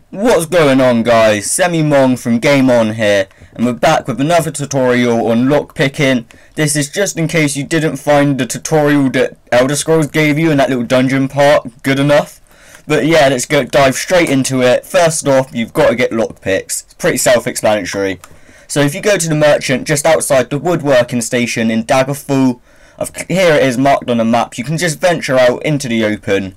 What's going on, guys? Semi-Mong from Game-On here, and we're back with another tutorial on lockpicking. This is just in case you didn't find the tutorial that Elder Scrolls gave you in that little dungeon part good enough. But yeah, let's dive straight into it. First off, you've got to get lockpicks. It's pretty self-explanatory. So if you go to the merchant just outside the woodworking station in Daggerfall, here it is marked on the map, you can just venture out into the open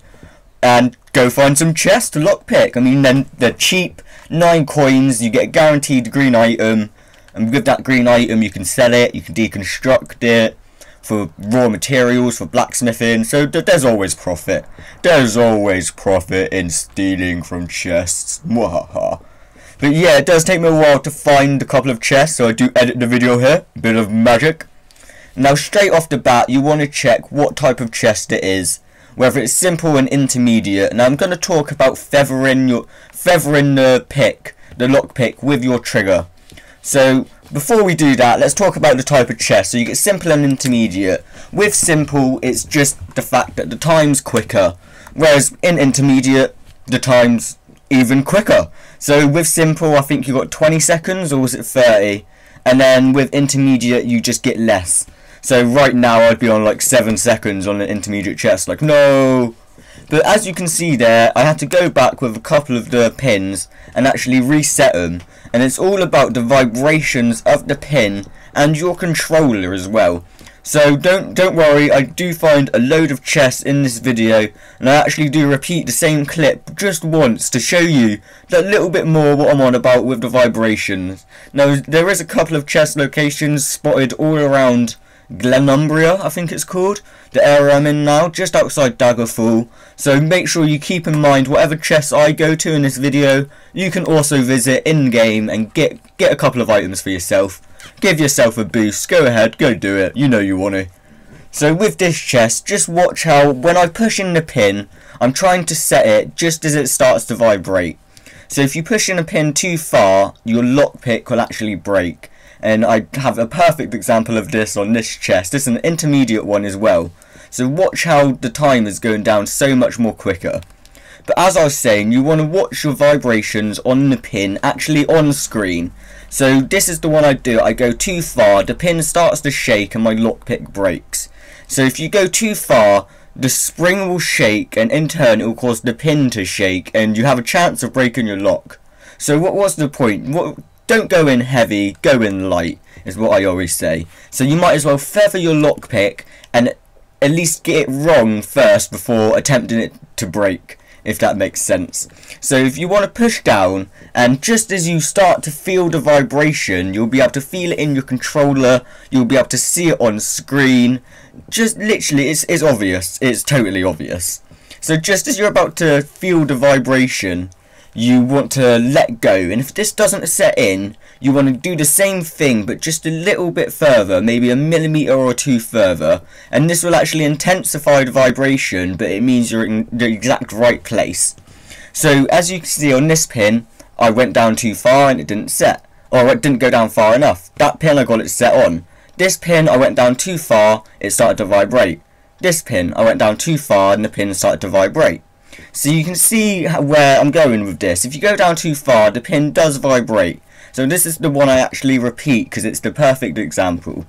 and go find some chests to lockpick. I mean, then they're cheap, 9 coins, you get a guaranteed green item, and with that green item you can sell it, you can deconstruct it for raw materials, for blacksmithing, so there's always profit. There's always profit in stealing from chests. Mwahaha. But yeah, it does take me a while to find a couple of chests, so I do edit the video here, a bit of magic. Now straight off the bat, you want to check what type of chest it is, whether it's simple and intermediate. Now I'm going to talk about feathering the lockpick with your trigger. So before we do that, let's talk about the type of chest. So you get simple and intermediate. With simple, it's just the fact that the time's quicker, whereas in intermediate, the time's even quicker. So with simple, I think you got 20 seconds, or was it 30? And then with intermediate, you just get less. So right now I'd be on like 7 seconds on an intermediate chest, like no. But as you can see there, I had to go back with a couple of the pins and actually reset them. And it's all about the vibrations of the pin and your controller as well. So don't worry, I do find a load of chests in this video, and I actually do repeat the same clip just once to show you that little bit more what I'm on about with the vibrations. Now there is a couple of chest locations spotted all around Glenumbria, I think it's called, the area I'm in now, just outside Daggerfall. So make sure you keep in mind whatever chests I go to in this video, you can also visit in game and get a couple of items for yourself. Give yourself a boost, go ahead, go do it, you know you want to. So with this chest, just watch how when I push in the pin, I'm trying to set it just as it starts to vibrate. So if you push in a pin too far, your lockpick will actually break. And I have a perfect example of this on this chest. This is an intermediate one as well. So watch how the time is going down so much more quicker. But as I was saying, you want to watch your vibrations on the pin actually on screen. So this is the one I do. I go too far, the pin starts to shake and my lockpick breaks. So if you go too far, the spring will shake and in turn it will cause the pin to shake and you have a chance of breaking your lock. So what was the point? Don't go in heavy, go in light, is what I always say. So you might as well feather your lockpick and at least get it wrong first before attempting it to break, if that makes sense. So if you want to push down, and just as you start to feel the vibration, you'll be able to feel it in your controller, you'll be able to see it on screen. Just literally, it's obvious, it's totally obvious. So just as you're about to feel the vibration, you want to let go, and if this doesn't set in, you want to do the same thing but just a little bit further, maybe a millimeter or two further, and this will actually intensify the vibration, but it means you're in the exact right place. So as you can see on this pin, I went down too far and it didn't set, or it didn't go down far enough. That pin I got it set on. This pin I went down too far, it started to vibrate. This pin I went down too far and the pin started to vibrate. So you can see where I'm going with this. If you go down too far, the pin does vibrate. So this is the one I actually repeat because it's the perfect example.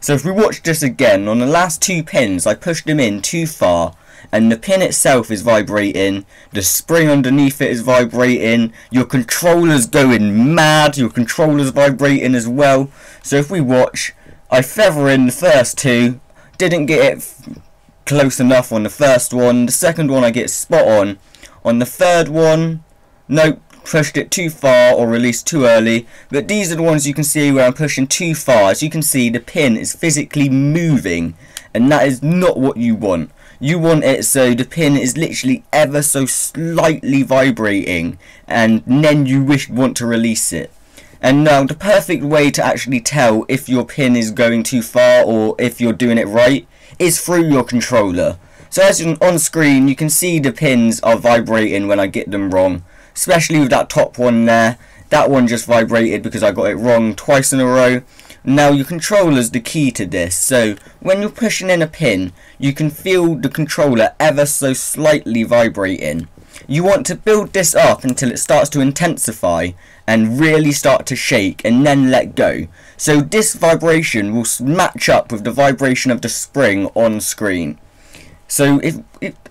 So if we watch this again, on the last 2 pins, I pushed them in too far, and the pin itself is vibrating, the spring underneath it is vibrating, your controller's going mad, your controller's vibrating as well. So if we watch, I feather in the first 2, didn't get it close enough on the first one, the second one I get spot on the third one, nope, pushed it too far or released too early. But these are the ones you can see where I'm pushing too far. As you can see, the pin is physically moving, and that is not what you want. You want it so the pin is literally ever so slightly vibrating, and then you want to release it. And now the perfect way to actually tell if your pin is going too far or if you're doing it right is through your controller. So as on screen, you can see the pins are vibrating when I get them wrong, especially with that top one there. That one just vibrated because I got it wrong twice in a row. Now your controller's the key to this, so when you're pushing in a pin, you can feel the controller ever so slightly vibrating. you want to build this up until it starts to intensify and really start to shake and then let go. So this vibration will match up with the vibration of the spring on screen. So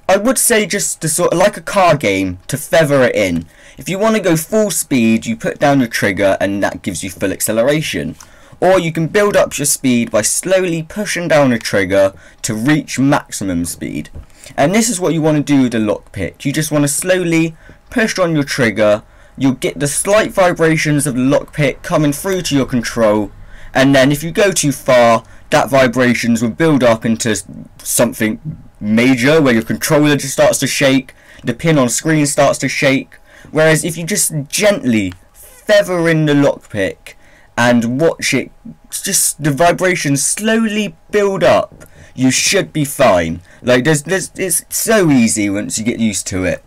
I would say just to sort of like a car game, to feather it in. If you want to go full speed, you put down the trigger and that gives you full acceleration. Or you can build up your speed by slowly pushing down the trigger to reach maximum speed. And this is what you want to do with the lockpick. You just want to slowly push on your trigger. You'll get the slight vibrations of the lockpick coming through to your control. And then if you go too far, that vibrations will build up into something major where your controller just starts to shake, the pin on screen starts to shake. Whereas if you just gently feather in the lockpick and watch it, just the vibrations slowly build up, you should be fine. Like it's so easy once you get used to it.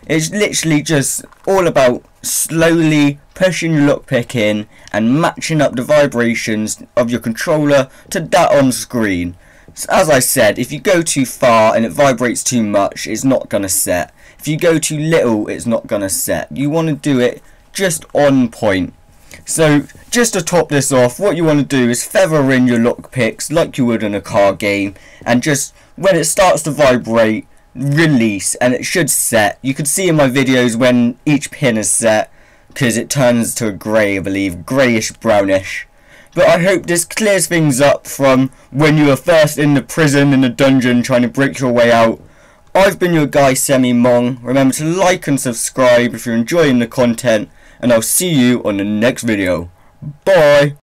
It's literally just all about slowly pushing your lockpick in and matching up the vibrations of your controller to that on screen. So as I said, if you go too far and it vibrates too much, it's not going to set. If you go too little, it's not going to set. You want to do it just on point. So just to top this off, what you want to do is feather in your lockpicks like you would in a car game, and just when it starts to vibrate, release, and it should set. You can see in my videos when each pin is set, because it turns to a grey, I believe, greyish brownish. But I hope this clears things up from when you were first in the prison, in the dungeon, trying to break your way out. I've been your guy Semi-Mong. Remember to like and subscribe if you're enjoying the content, and I'll see you on the next video. Bye!